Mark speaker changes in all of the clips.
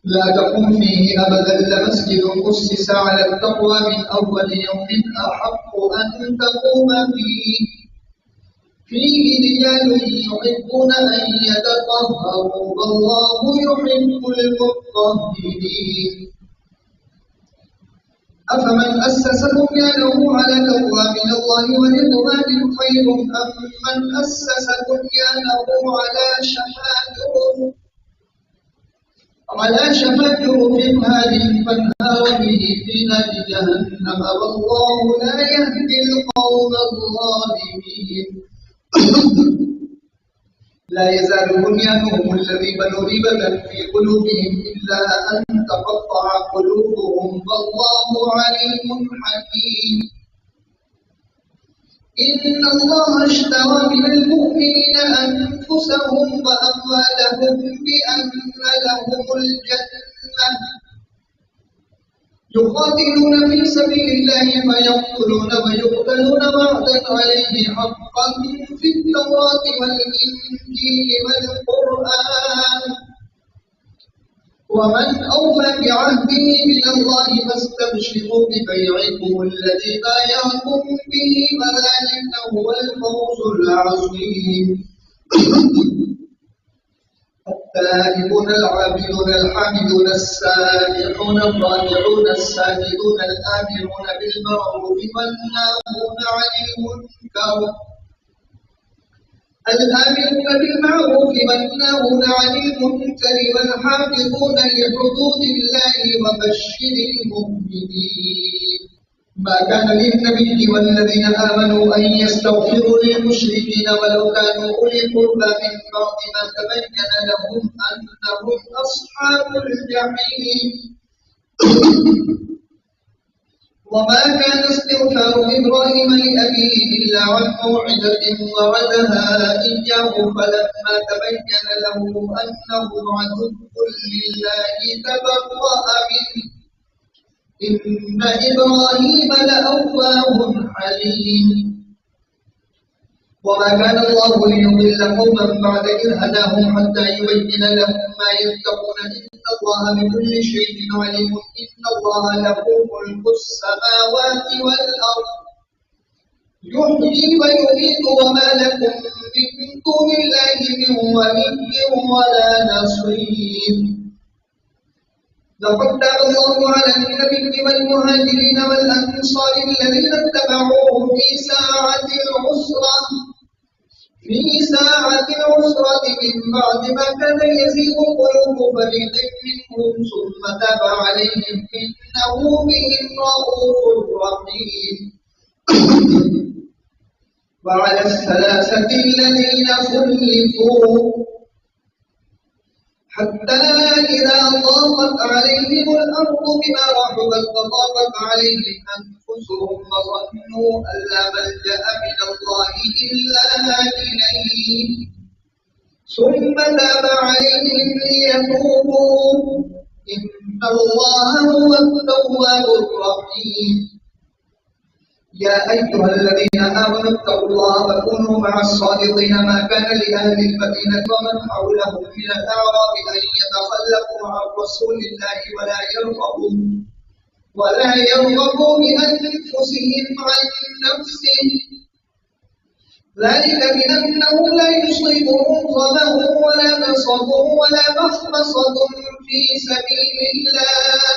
Speaker 1: لا تقم فيه أبدا لمسجد أسس على التقوى من أول يوم أحق أن تقوم فيه رجال يحبون أن يتطهروا والله يحب المطهرين. أفمن أسس بنيانه على تقوى من الله ورضوان خير أم من أسس بنيانه على شفا جرف هار فانهار به في نار جهنم والله لا يهدي القوم الظالمين. لا يزال بنيانهم الذي بنوا ريبة في قلوبهم إلا أن تقطع قلوبهم والله عليم حكيم. إن الله اشترى من المؤمنين أنفسهم وأموالهم بأن لهم الجنة يقاتلون في سبيل الله فيقتلون ويقتلون وعدا عليه حقا في التوراة والإنجيل والقرآن ومن أوفى بعهده من الله فاستبشروا ببيعكم الذي بايعتم به وذلك هو الفوز العظيم. التائبون العابدون الحامدون السائحون الراكعون الساجدون الآمرون بالمعروف والناهون عن المنكر والحافظون لحدود الله وبشر المؤمنين. ما كان للنبي والذين آمنوا أن يستغفروا للمشركين ولو كانوا أولي قربى من بعد ما تبين لهم أنهم أصحاب الجحيم. وما كان استغفار إبراهيم لأبيه إلا عن موعدة وعدها إياه فلما تبين له أنه عدو لله تبرأ منه إن إبراهيم لأواه حليم. وما كان الله ليضل قوما بعد إذ هداهم حتى يبين لهم ما يتقون إن الله بكل شيء عليم. إن الله له ملك السماوات والأرض يحيي ويميت وما لكم من دون الله من ولي ولا نصير. لقد تاب الله على النبي والمهاجرين والأنصار الذين اتبعوه في ساعة العسرة من بعد ما كان يزيغ قلوب فريق منهم ثم تاب عليهم إنه بهم رءوف رحيم. وعلى الثلاثة الذين خلفوا حتى إذا ضاقت عليهم الأرض بما رحبت وضاقت عليهم أنفسهم وظنوا أن لا ملجأ من الله إلا إليه ثم تاب عليهم ليتوبوا إن الله هو التواب الرحيم. يا أيها الذين آمنوا اتقوا الله وكونوا مع الصادقين. ما كان لأهل المدينة ومن حولهم من الأعراب أن يتخلفوا عن رسول الله ولا يرغبوا بأنفسهم عن نفسه ذلك بأنهم لا يصيبهم ظمأ ولا نصب ولا مخمصة في سبيل الله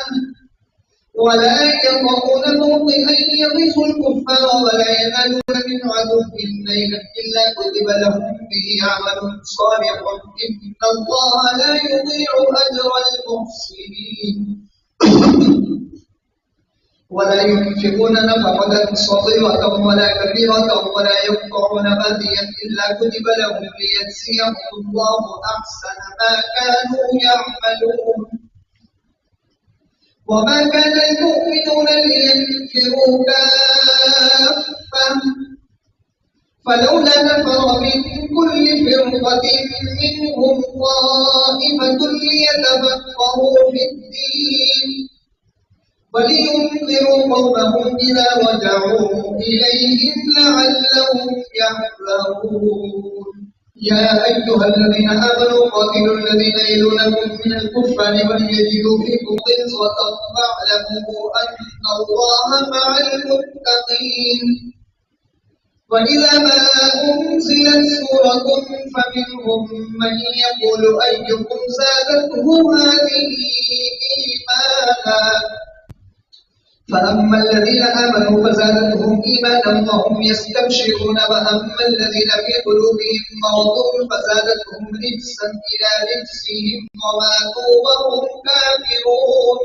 Speaker 1: ولا يطؤون موطئا يغيظ الكفار ولا ينالون من عدو نيلا إلا كتب لهم به عمل صالح إن الله لا يضيع أجر المحسنين. ولا ينفقون نفقة صغيرة ولا كبيرة ولا يقطعون واديا إلا كتب لهم ليجزيهم الله أحسن ما كانوا يعملون. وما كان المؤمنون لينفروا كافة فلولا نفر من كل فرقة منهم طائفة ليتفقهوا في الدين ولينذروا قومهم إذا رجعوا إليهم لعلهم يحذرون. يا أيها الذين آمنوا قاتلوا الذين يلونكم من الكفار وليجدوا فيكم غلظة واعلموا أن الله مع المتقين. وإذا ما أنزلت سورة فمنهم من يقول أيكم زادته هذه إيمانا فأما الذين آمنوا فزادتهم إيمانا وهم يستبشرون وأما الذين في قلوبهم مرض فزادتهم رجسا إلى رجسهم وماتوا وهم كافرون.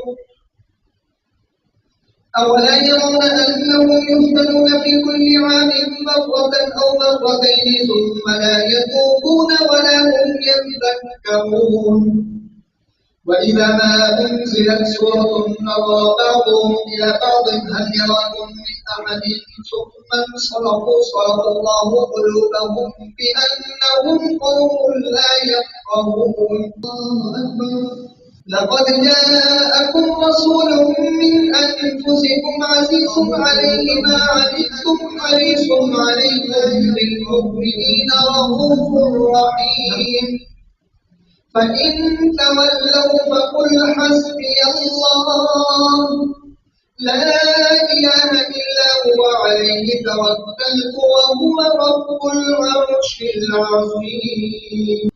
Speaker 1: أولا يرون أنهم يفتنون في كل عام مرة أو مرتين ثم لا يتوبون ولا هم يذكرون. وإذا ما أنزلت سورة نظر بعضهم إلى بعض هل يراكم من أحد ثم انصرفوا صرف الله قلوبهم بأنهم قوم لا يفقهون. الله أكبر. لقد جاءكم رسول من أنفسكم عزيز عليه ما عنتم حريص عليكم بالمؤمنين رؤوف رحيم. فإن تولوا فقل حسبي الله لا إله إلا هو عليه توكلت وهو رب العرش العظيم.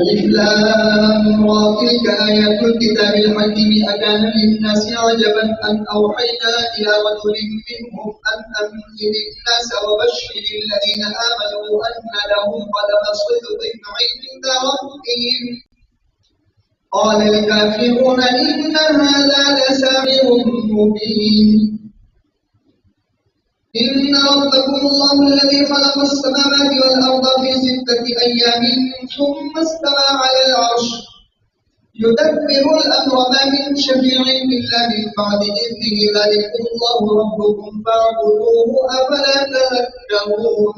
Speaker 1: ألف لام را تلك آيات الكتاب الحكيم أكان للناس عجبا أن أوحينا إلى رجل منهم أن أنذر الناس وبشر الذين آمنوا أن لهم قدم صدق عند ربهم. قال الكافرون إن هذا لساحر مبين. إن ربكم الله الذي خلق السماوات والأرض في 6 أيام ثم استوى على العرش يدبر الأمر ما من شفيع إلا من بعد إذنه ذلكم الله ربكم فاعبدوه أفلا تذكرون.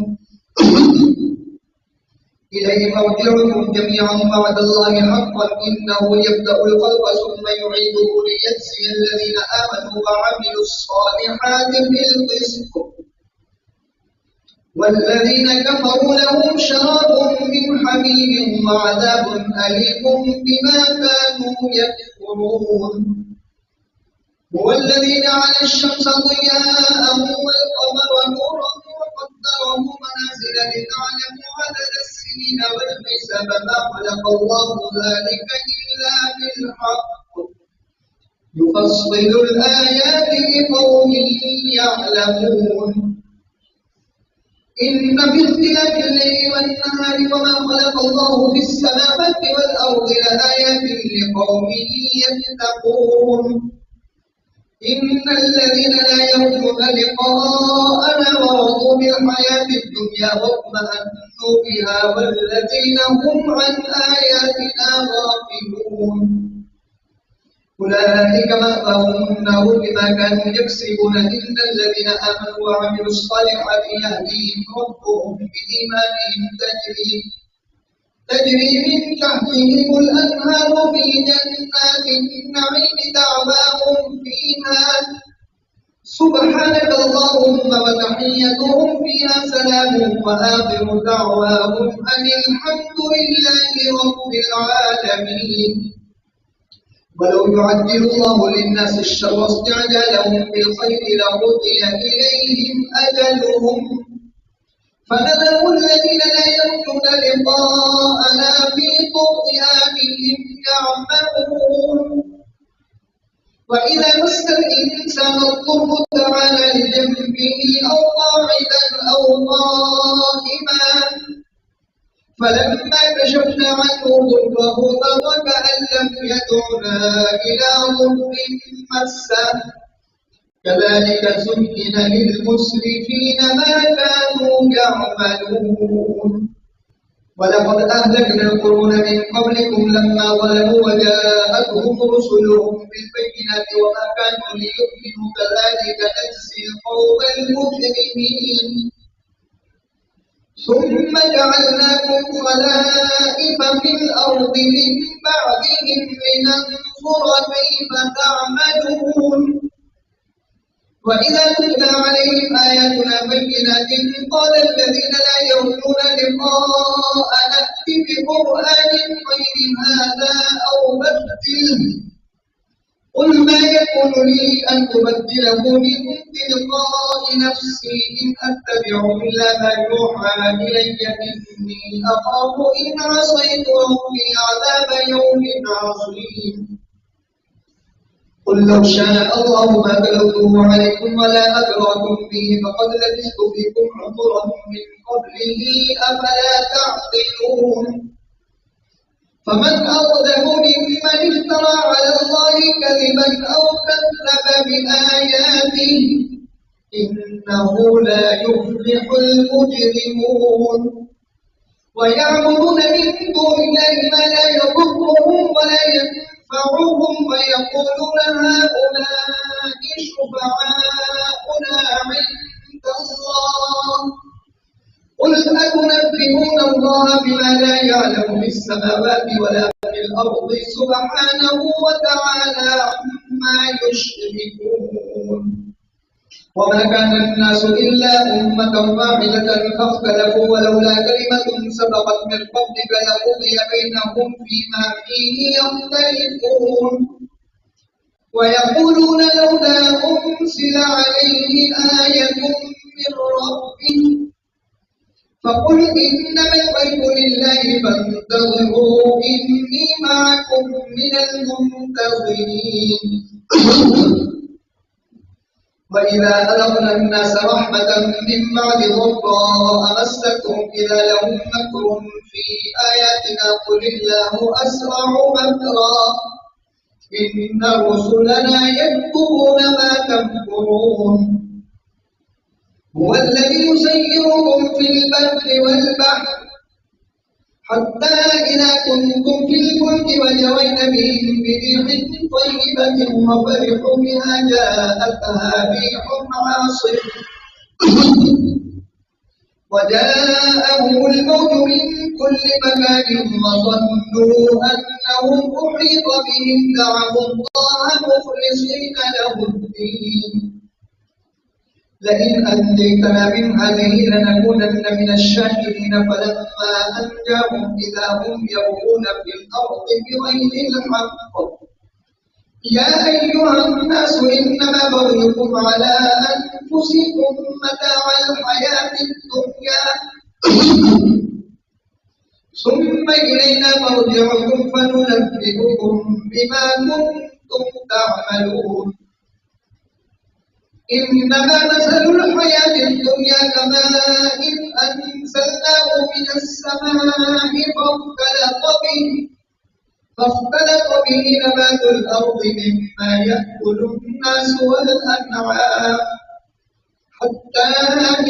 Speaker 1: إليه مرجعكم جميعا وعد الله حقا إنه يبدأ الخلق ثم يعيده ليجزي الذين آمنوا وعملوا الصالحات بالقسط والذين كفروا لهم شراب من حميم وعذاب أليم بما كانوا يكفرون. هو الذي جعل الشمس ضياء والقمر نورا وقدره منازل لتعلموا عدد السنين والحساب ما خلق الله ذلك إلا بالحق يفصل الآيات لقوم يعلمون. إن في اختلاف الليل والنهار وما خلق الله في السماوات والأرض لآيات لقوم يتقون. إن الذين لا يرجون لقاءنا ورضوا بالحياة الدنيا واطمأنوا بها والذين هم عن آياتنا غافلون أولئك مأواهم النار بما كانوا يكسبون. إن الذين آمنوا وعملوا الصالحات يهديهم ربهم بإيمانهم تجري من تحتهم الأنهار في جنات النعيم دعواهم فيها سبحانك اللهم وتحيتهم فيها سلام وآخر دعواهم أن الحمد لله رب العالمين. ولو يعجل الله للناس الشر استعجالهم بالخير لقضي إليهم أجلهم فنذر الذين لا يرجون لقاءنا في طغيانهم يعمهون. وإذا مس الإنسان الضر دعانا لجنبه أو قاعدا أو قائما فلما كشفنا عنه ضره مر كأن لم يدعنا إلى ضر مسه كذلك زين للمسرفين ما كانوا يعملون. ولقد أهلكنا القرون من قبلكم لما ظلموا وجاءتهم رسلهم بالبينات وما كانوا ليؤمنوا كذلك نجزي القوم المجرمين. ثم جعلناكم خلائف في الأرض من بعدهم لننظر كيف تعملون. وإذا تتلى عليهم آياتنا بينات قال الذين لا يرجون لقاء نأت بقرآن غير هذا أو بدله قل ما يكون لي أن أبدله من تلقاء نفسي إن أتبع إلا ما يوحى إلي إني أخاف إن عصيت ربي عذاب يوم عظيم قل لو شاء الله ما بلغته عليكم ولا أدراكم به فقد لبثت فيكم عمرا من قبله أفلا تعقلون فمن أظلم ممن افترى على الله كذبا أو كذب بآياته إنه لا يفلح المجرمون ويعبدون من دون الله ما لا يضرهم ولا ينفعهم ويقولون هؤلاء شفعاؤنا عند الله قل أتنبئون الله بما لا يعلم في السماوات ولا في الأرض سبحانه وتعالى عما يشركون وما كان الناس إلا أمة واحدة فاختلفوا ولولا كلمة سبقت من ربك لقضي بينهم فيما فيه يختلفون ويقولون لولا أنزل عليه آية من ربه فقل إنما الغيب لله فانتظروا إني معكم من المنتظرين وإذا أذقنا الناس رحمة من بعد ضراء مستهم إذا لهم مكر في آياتنا قل الله أسرع مكرا إن رسلنا يكتبون ما تمكرون هو الذي يسيركم في البر والبحر حتى إذا كنتم في الفلك وجرين بهم بريح طيبة وفرحوا بها جاءتها ريح عاصف وجاءهم الموت من كل مكان وظنوا أنهم أحيط بهم دعوا الله مخلصين له الدين لئن أنجيتنا من هذه لنكونن من الشاكرين فلما أنجاهم إذا هم يبغون في الأرض بغير الحق يا أيها الناس إنما بغيكم على أنفسكم متاع الحياة الدنيا ثم إلينا مرجعكم فننبئكم بما كنتم تعملون إنما مثل الحياة الدنيا كماء أنزلناه من السماء فاختلط به نبات الأرض مما يأكل الناس والأنعام حتى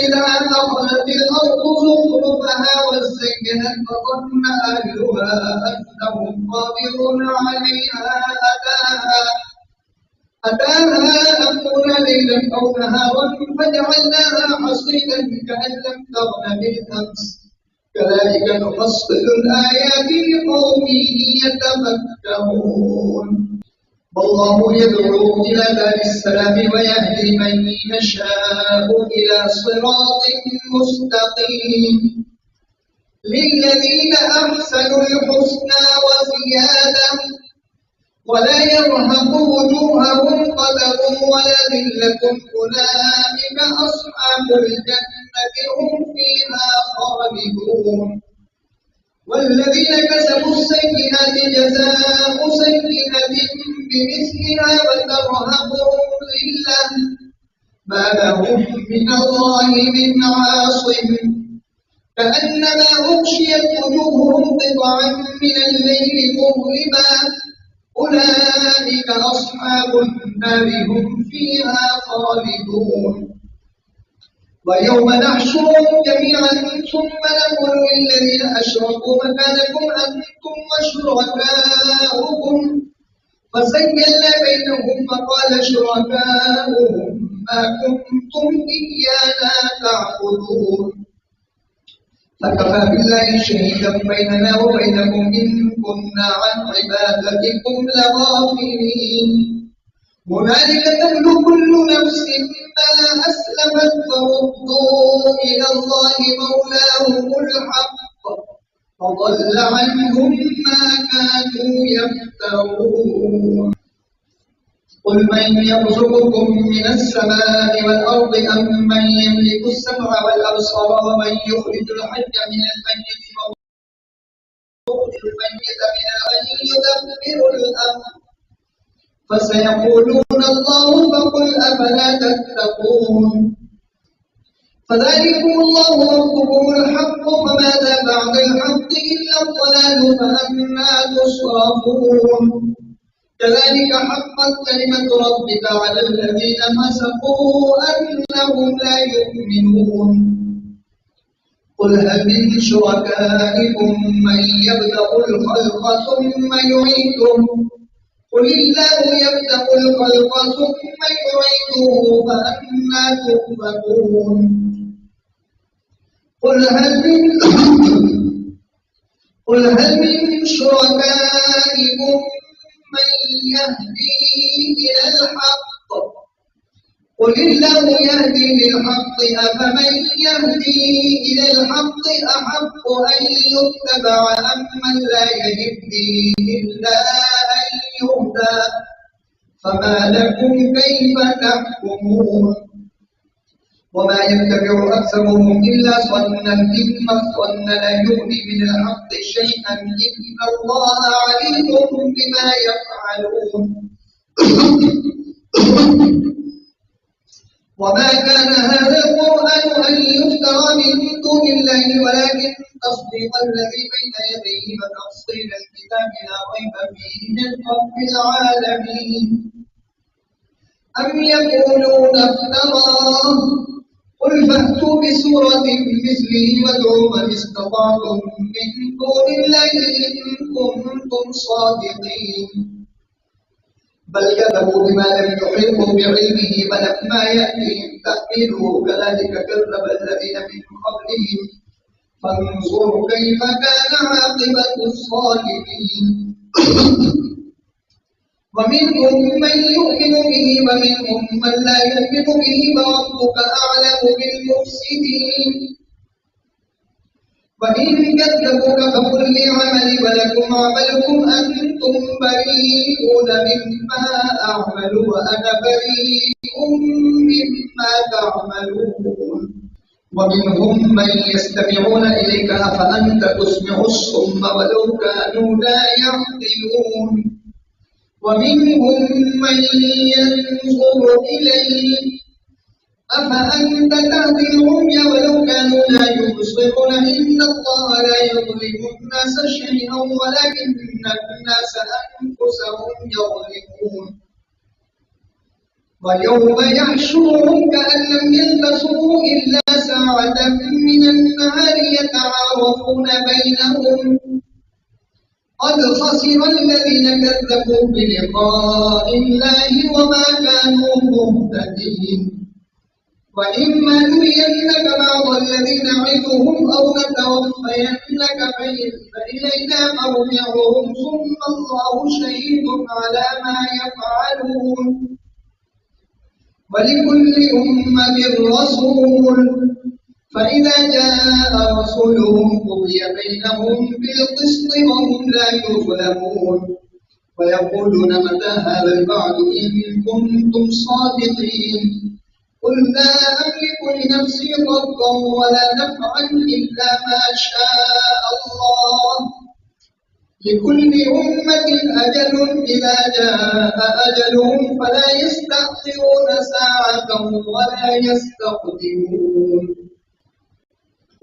Speaker 1: إذا أخذت الأرض زخرفها وزينت وظن أهلها أنهم قادرون عليها أتاها أمرنا ليلا أو نهارا فجعلناها حصيدا كأن لم تغن بالأمس كذلك نفصل الآيات لقوم يتفكرون والله يدعو إلى دار السلام ويهدي من يشاء إلى صراط مستقيم للذين أحسنوا الحسنى وزيادة ولا يرهق وجوههم قدر ولا ذلة أولئك أصحاب الجنة هم فيها خالدون والذين كسبوا السيئات جزاء سيئة بمثلها وترهقهم ذلة ما لهم من الله من عاصم كأنما أغشيت وجوههم قطعا من الليل مظلما أولئك أصحاب النار هم فيها خالدون ويوم نحشرهم جميعا ثم نقول للذين أشركوا مكانكم أنتم وشركاؤكم فزينا بينهم وقال شركاؤهم ما كنتم إيانا تعبدون فكفى بالله شهيدا بيننا وبينكم إن كنا عن عبادتكم لغافلين هنالك تبلو كل نفس ما أسلفت فردوا إلى الله مولاهم الحق فضل عنهم ما كانوا يفترون قل من يرزقكم من السماء والأرض أم من يملك السمع والأبصار ومن يخرج الحي من الميت ويخرج الميت من الحي يدبر الأمر فسيقولون الله فقل أفلا تتقون فذلكم الله ربكم الحق فماذا بعد الحق إلا الضلال فأنى تصرفون كذلك حقت كلمة ربك على الذين فسقوا أنهم لا يؤمنون قل هل من شركائكم من يبدأ الخلق ثم يعيده قل الله يبدأ الخلق ثم يعيده فأنى تؤفكون قل هل من شركائكم من يهدي إلى الحق قل الله يهدي للحق أفمن يهدي إلى الحق أحق أن يتبع أم من لا يهدي إلا أن يهدى فما لكم كيف تحكمون وما يتبع أكثرهم إلا ظنا إن الظن لا يغني من الحق شيئا إن الله عليم بما يفعلون وما كان هذا القرآن أن يفترى من دون الله ولكن تصديق الذي بين يديه وتفصيل الكتاب لا ريب فيه من رب العالمين أم يقولون افتراه قل فأتوا بسورة مثله وادعوا من استطعتم من دون الله إن كنتم صادقين بل كذبوا بما لم يحيطوا بعلمه ولما يأتيهم تأويله كذلك كذب الذين من قبلهم فانظر كيف كان عاقبة الظالمين ومنهم من يؤمن به ومنهم من لا يؤمن به وربك أعلم بالمفسدين وإن كذبوك فقل لي عملي ولكم عملكم أنتم بريئون مما أعمل وأنا بريء مما تعملون ومنهم من يستمعون إليك أفأنت تسمع الصم ولو كانوا لا يعقلون ومنهم من ينظر إليك أفأنت تهدي العمي ولو كانوا لا يبصرون إن الله لا يظلم الناس شيئا ولكن الناس أنفسهم يظلمون ويوم يحشرهم كأن لم يلبثوا إلا ساعة من النهار يتعارفون بينهم قد خسر الذين كذبوا بلقاء الله وما كانوا مهتدين وإما نرينك بعض الذين نعدهم أو نتوفينك فإلينا مرجعهم ثم الله شهيد على ما يفعلون ولكل أمة رسول فإذا جاء رسولهم قضي بينهم بالقسط وهم لا يظلمون ويقولون متى هذا الوعد إن كنتم صادقين قل لا أملك لنفسي ضرا ولا نفعا إلا ما شاء الله لكل أمة أجل إذا جاء أجلهم فلا يستأخرون ساعة ولا يستقدمون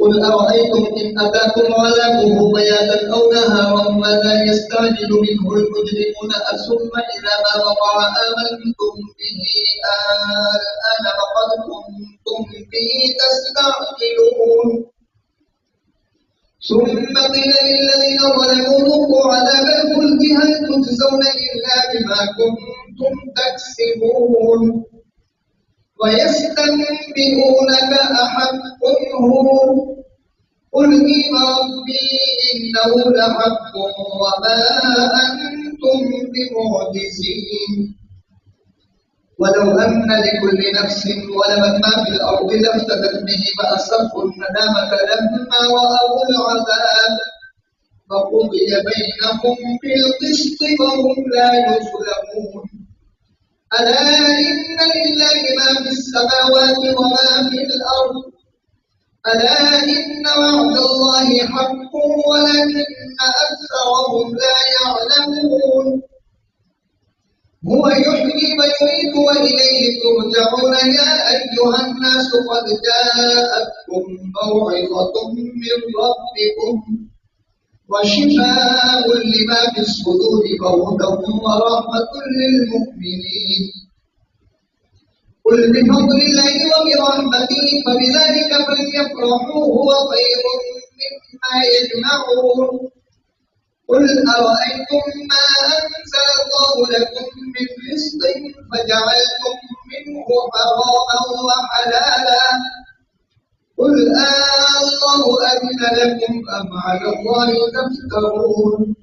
Speaker 1: قل أرأيتم إن أتاكم عذابه بياتا أو نهارا ماذا يستعجل منه المجرمون ثم إذا ما وقع آمنتم به الآن وقد كنتم به تستعجلون ثم قيل للذين ظلموا ذوقوا عذاب الخلد هل تجزون إلا بما كنتم تكسبون ويستنبئونك أحق هو قل إي ربي إنه لحق وما أنتم بمعجزين ولو أن لكل نفس ظلمت ما في الأرض لافتدت به فأسروا الندامة لما رأوا العذاب فقضي بينهم بالقسط وهم لا يظلمون ألا إن لله ما في السماوات وما في الأرض ألا إن وعد الله حق ولكن أكثرهم لا يعلمون هو يحيي ويميت وإليه ترجعون يا أيها الناس قد جاءتكم موعظة من ربكم وشفاء لما في الصدور وهدى ورحمة للمؤمنين قل بفضل الله وبرحمته فبذلك فليفرحوا هو خير مما يجمعون قل أرأيتم ما أنزل الله لكم من رزق فجعلتم منه حراما وحلالا قل الله أذن لكم أم على الله تفترون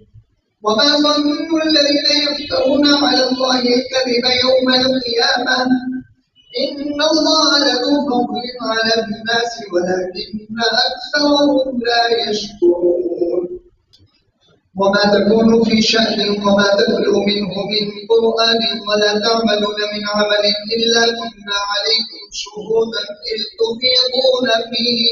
Speaker 1: وما ظن الذين يفترون على الله الكذب يوم القيامة إن الله لذو فضل على الناس ولكن أكثرهم لا يشكرون وما تكون في شأن وما تتلو منه من قرآن ولا تعملون من عمل إلا كنا عليكم شهودا إذ تفيضون فيه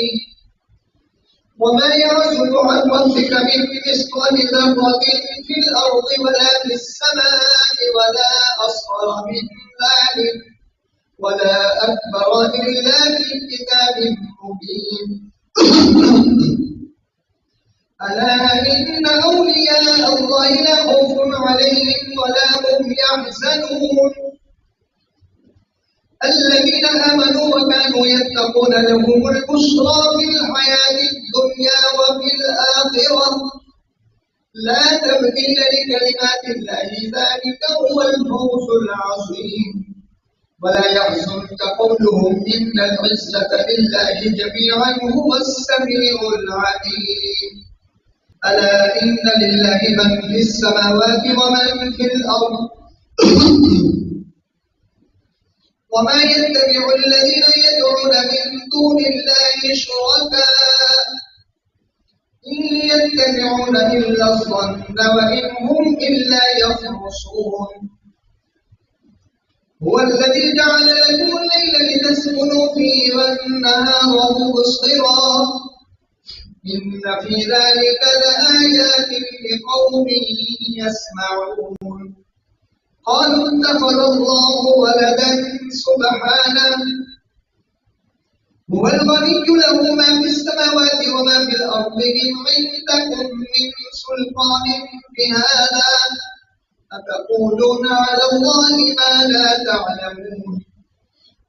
Speaker 1: وما يعزب عن ربك من مثقال ذرة في الأرض ولا في السماء ولا أصغر من ذلك ولا أكبر إلا في كتاب مبين ألا إن أولياء الله لا خوف عليهم ولا هم يحزنون الذين آمنوا وكانوا يتقون لهم البشرى في الحياة الدنيا وفي الآخرة لا تبديل لكلمات الله ذلك هو الفوز العظيم ولا يحزنك قولهم إن العزة لله جميعا هو السميع العليم ألا إن لله من في السماوات ومن في الأرض وما يتبع الذين يدعون من دون الله شركاء إن يتبعون إلا الظن وإن هم إلا يخرصون هو الذي جعل لكم الليل لتسكنوا فيه والنهار مبصرا إن في ذلك لآيات لقوم يسمعون قالوا اتخذ الله ولدا سبحانه هو الغني له ما في السماوات وما في الأرض إن عندكم من سلطان بهذا أتقولون على الله ما لا تعلمون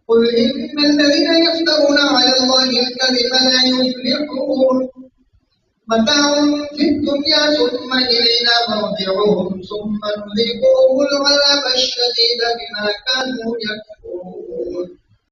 Speaker 1: قل إن الذين يفترون على الله الكذب لا يفلحون متاع في الدنيا ثم إلينا مرجعهم ثم نذيقهم العذاب الشديد بما كانوا يكفرون